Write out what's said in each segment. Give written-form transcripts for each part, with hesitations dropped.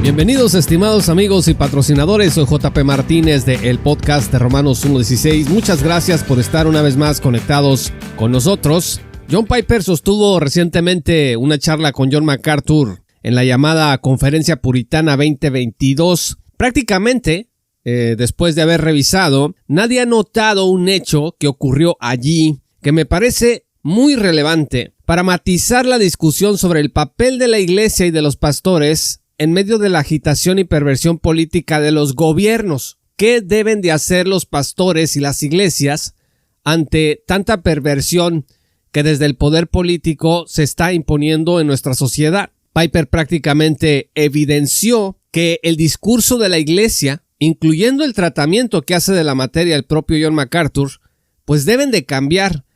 Bienvenidos, estimados amigos y patrocinadores. Soy JP Martínez de el podcast de Romanos 1:16. Muchas gracias por estar una vez más conectados con nosotros. John Piper sostuvo recientemente una charla con John MacArthur en la llamada Conferencia Puritana 2022. Prácticamente, después de haber revisado, nadie ha notado un hecho que ocurrió allí que me parece muy relevante para matizar la discusión sobre el papel de la iglesia y de los pastores en medio de la agitación y perversión política de los gobiernos. ¿Qué deben de hacer los pastores y las iglesias ante tanta perversión que desde el poder político se está imponiendo en nuestra sociedad? Piper prácticamente evidenció que el discurso de la iglesia, incluyendo el tratamiento que hace de la materia el propio John MacArthur, pues deben de cambiar,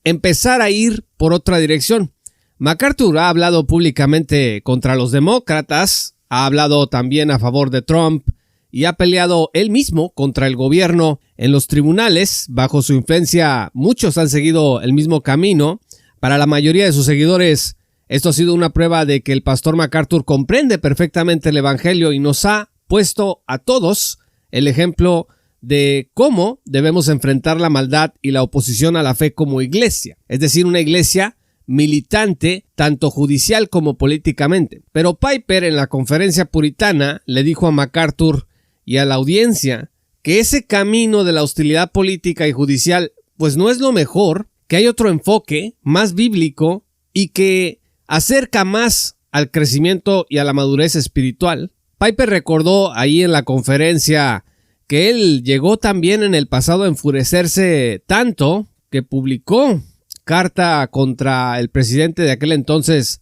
empezar a ir por otra dirección. MacArthur ha hablado públicamente contra los demócratas, ha hablado también a favor de Trump y ha peleado él mismo contra el gobierno en los tribunales. Bajo su influencia, muchos han seguido el mismo camino. Para la mayoría de sus seguidores, esto ha sido una prueba de que el pastor MacArthur comprende perfectamente el evangelio y nos ha puesto a todos el ejemplo de cómo debemos enfrentar la maldad y la oposición a la fe como iglesia. Es decir, una iglesia militante, tanto judicial como políticamente. Pero Piper en la conferencia puritana le dijo a MacArthur y a la audiencia que ese camino de la hostilidad política y judicial pues no es lo mejor, que hay otro enfoque más bíblico y que acerca más al crecimiento y a la madurez espiritual. Piper recordó ahí en la conferencia que él llegó también en el pasado a enfurecerse tanto que publicó carta contra el presidente de aquel entonces,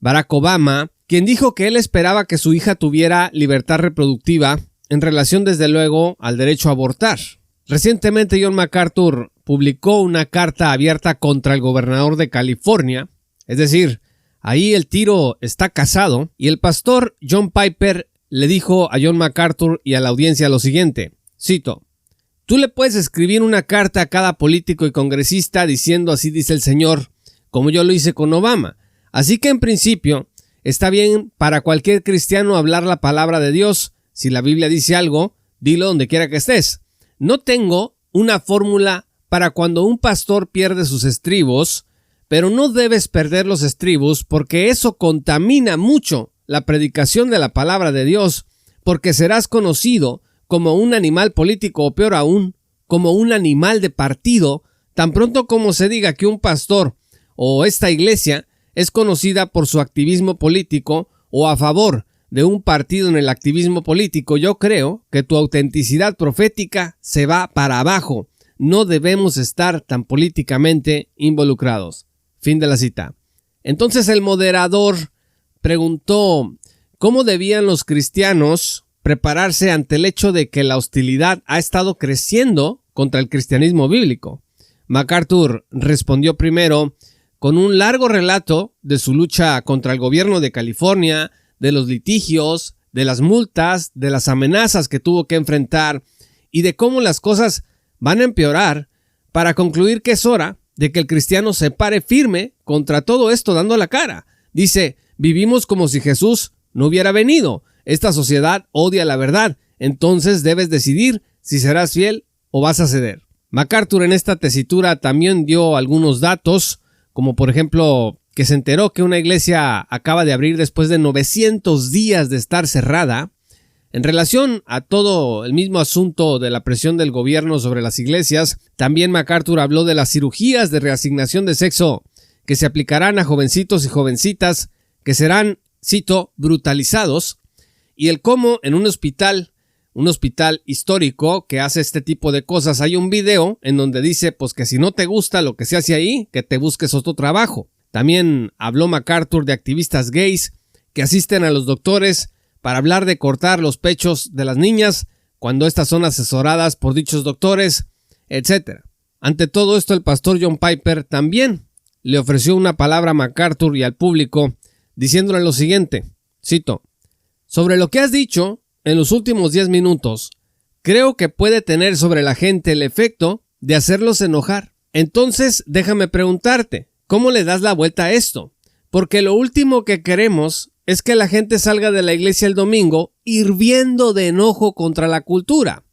Barack Obama, quien dijo que él esperaba que su hija tuviera libertad reproductiva en relación desde luego al derecho a abortar. Recientemente John MacArthur publicó una carta abierta contra el gobernador de California, es decir, ahí el tiro está casado, y el pastor John Piper le dijo a John MacArthur y a la audiencia lo siguiente, cito: tú le puedes escribir una carta a cada político y congresista diciendo así dice el Señor, como yo lo hice con Obama. Así que en principio está bien para cualquier cristiano hablar la palabra de Dios. Si la Biblia dice algo, dilo donde quiera que estés. No tengo una fórmula para cuando un pastor pierde sus estribos, pero no debes perder los estribos porque eso contamina mucho la predicación de la palabra de Dios, porque serás conocido como un animal político o peor aún, como un animal de partido, tan pronto como se diga que un pastor o esta iglesia es conocida por su activismo político o a favor de un partido en el activismo político. Yo creo que tu autenticidad profética se va para abajo. No debemos estar tan políticamente involucrados. Fin de la cita. Entonces el moderador preguntó cómo debían los cristianos prepararse ante el hecho de que la hostilidad ha estado creciendo contra el cristianismo bíblico. MacArthur respondió primero con un largo relato de su lucha contra el gobierno de California, de los litigios, de las multas, de las amenazas que tuvo que enfrentar y de cómo las cosas van a empeorar, para concluir que es hora de que el cristiano se pare firme contra todo esto dando la cara. Dice, vivimos como si Jesús no hubiera venido. Esta sociedad odia la verdad, entonces debes decidir si serás fiel o vas a ceder. MacArthur en esta tesitura también dio algunos datos, como por ejemplo que se enteró que una iglesia acaba de abrir después de 900 días de estar cerrada. En relación a todo el mismo asunto de la presión del gobierno sobre las iglesias, también MacArthur habló de las cirugías de reasignación de sexo que se aplicarán a jovencitos y jovencitas que serán, cito, brutalizados, y el cómo en un hospital histórico que hace este tipo de cosas, hay un video en donde dice pues que si no te gusta lo que se hace ahí, que te busques otro trabajo. También habló MacArthur de activistas gays que asisten a los doctores para hablar de cortar los pechos de las niñas cuando éstas son asesoradas por dichos doctores, etc. Ante todo esto, el pastor John Piper también le ofreció una palabra a MacArthur y al público, diciéndole lo siguiente, cito: sobre lo que has dicho en los últimos 10 minutos, creo que puede tener sobre la gente el efecto de hacerlos enojar. Entonces, déjame preguntarte, ¿cómo le das la vuelta a esto? Porque lo último que queremos es que la gente salga de la iglesia el domingo hirviendo de enojo contra la cultura.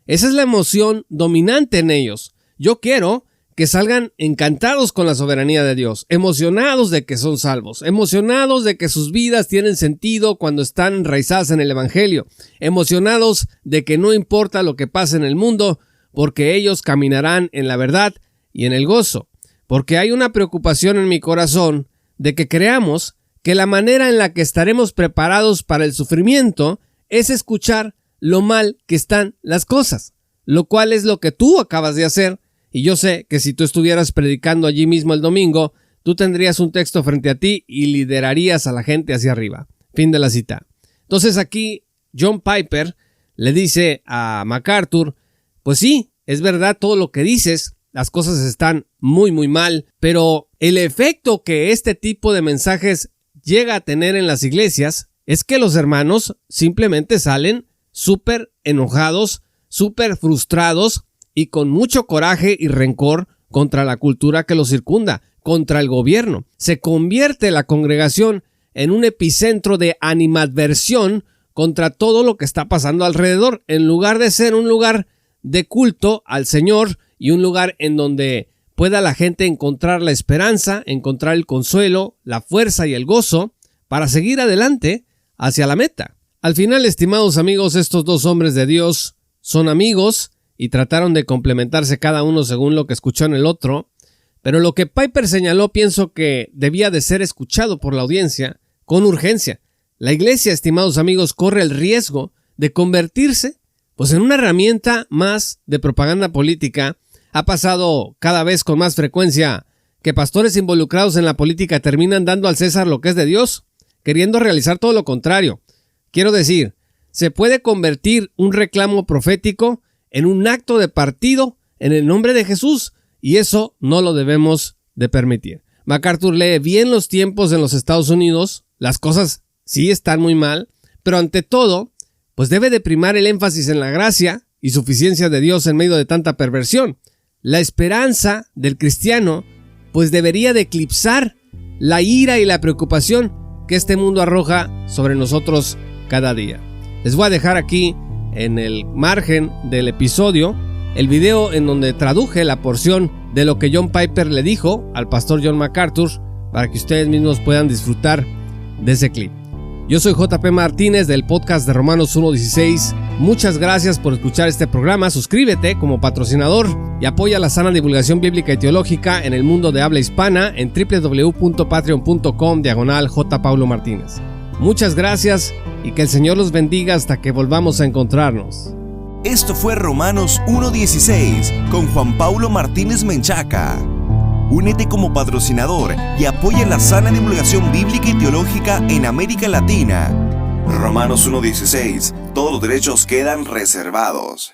Esa es la emoción dominante en ellos. Yo quiero que salgan encantados con la soberanía de Dios, emocionados de que son salvos, emocionados de que sus vidas tienen sentido cuando están enraizadas en el Evangelio, emocionados de que no importa lo que pase en el mundo, porque ellos caminarán en la verdad y en el gozo. Porque hay una preocupación en mi corazón de que creamos que la manera en la que estaremos preparados para el sufrimiento es escuchar lo mal que están las cosas, lo cual es lo que tú acabas de hacer. Y yo sé que si tú estuvieras predicando allí mismo el domingo, tú tendrías un texto frente a ti y liderarías a la gente hacia arriba. Fin de la cita. Entonces aquí John Piper le dice a MacArthur, pues sí, es verdad todo lo que dices, las cosas están muy mal, pero el efecto que este tipo de mensajes llega a tener en las iglesias es que los hermanos simplemente salen súper enojados, súper frustrados y con mucho coraje y rencor contra la cultura que los circunda, contra el gobierno. Se convierte la congregación en un epicentro de animadversión contra todo lo que está pasando alrededor, en lugar de ser un lugar de culto al Señor y un lugar en donde pueda la gente encontrar la esperanza, encontrar el consuelo, la fuerza y el gozo para seguir adelante hacia la meta. Al final, estimados amigos, estos dos hombres de Dios son amigos y trataron de complementarse cada uno según lo que escuchó en el otro, pero lo que Piper señaló pienso que debía de ser escuchado por la audiencia con urgencia. La iglesia, estimados amigos, corre el riesgo de convertirse pues en una herramienta más de propaganda política. Ha pasado cada vez con más frecuencia que pastores involucrados en la política terminan dando al César lo que es de Dios, queriendo realizar todo lo contrario. Quiero decir, se puede convertir un reclamo profético en un acto de partido en el nombre de Jesús, y eso no lo debemos de permitir. MacArthur lee bien los tiempos en los Estados Unidos, las cosas sí están muy mal, pero ante todo, pues debe de primar el énfasis en la gracia y suficiencia de Dios en medio de tanta perversión. La esperanza del cristiano pues debería de eclipsar la ira y la preocupación que este mundo arroja sobre nosotros cada día. Les voy a dejar aquí en el margen del episodio el video en donde traduje la porción de lo que John Piper le dijo al pastor John MacArthur para que ustedes mismos puedan disfrutar de ese clip. Yo soy JP Martínez del podcast de Romanos 1.16. Muchas gracias por escuchar este programa. Suscríbete como patrocinador y apoya la sana divulgación bíblica y teológica en el mundo de habla hispana en www.patreon.com/JPauloMartínez. Muchas gracias y que el Señor los bendiga hasta que volvamos a encontrarnos. Esto fue Romanos 1.16 con Juan Paulo Martínez Menchaca. Únete como patrocinador y apoya la sana divulgación bíblica y teológica en América Latina. Romanos 1.16. Todos los derechos quedan reservados.